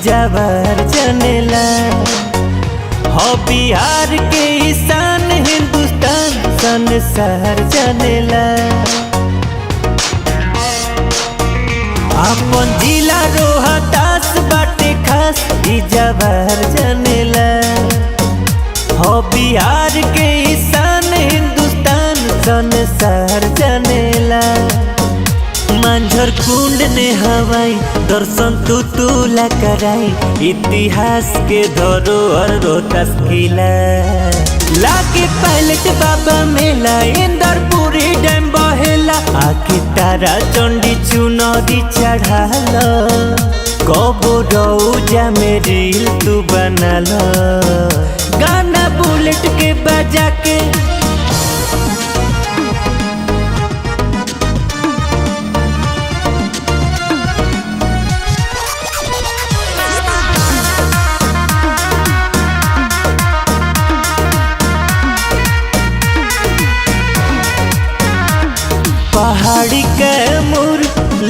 जवार जनेला हो बिहार के ईशान हिंदुस्तान संसार जनेला। अपन जिला रोहतास बाटे खास जवार जनेला हो बिहार के ईशान हिंदुस्तान संसार जनेला। मांझर कुंड ने हवाई दर्शन तुला कराई इतिहास के धरोहर रोहतास किला। लागे पायलट बाबा मेला इंदरपुरी डैम बहेला आके तारा चंडी चुनरी चढ़ाला। कबो रौजा में रील तू बनाला गाना बुलेट के बजा के। पहाड़ी कैमूर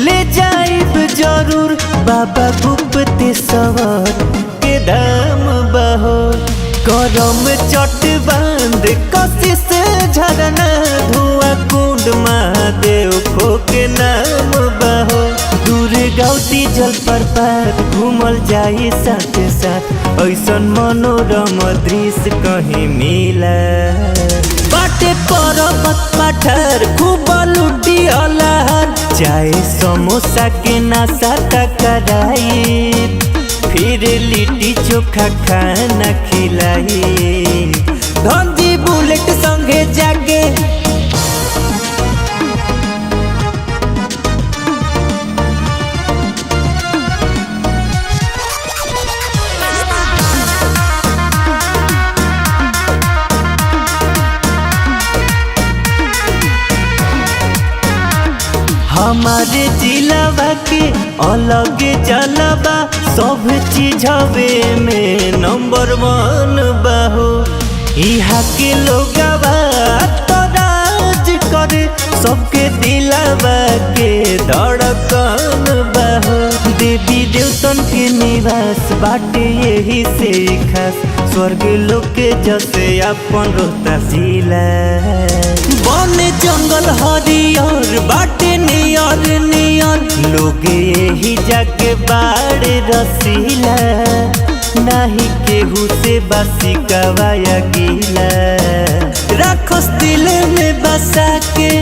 ले जाइब जरूर बाबा गुप्तेश्वर के धाम बहो। करम चट बांध कसी से झरना धुआं कुंड महादेव खो के नाम बहो। दुर्गावती जल प्रपात घूमल जाई साथ साथ ऐसन मनोरम दृश्य कहीं मिला। बाटे पर्वत पठार खूब लुटी अलहर चाय समोसा के नाश्ता कराई फिर लिट्टी चोखा खाना खिलाई। धंधी बुलेट संगे जाके हमारे जिलावा के अलग जलवा सब चीजवे में नंबर 1 बहो। यहाँ के लोगवा तो राज करे सबके दिलावा के धड़कन बहो। देवी देवतन के निवास बाटे यही से खास स्वर्ग लोग के जैसे अपन रोहतास जिला। वन जंगल हरियर बाटे नियर नियर लोग यही जाके बाड़े रसीला। नाही केहू से बासी कवाया गीला राखस दिल में बसा के।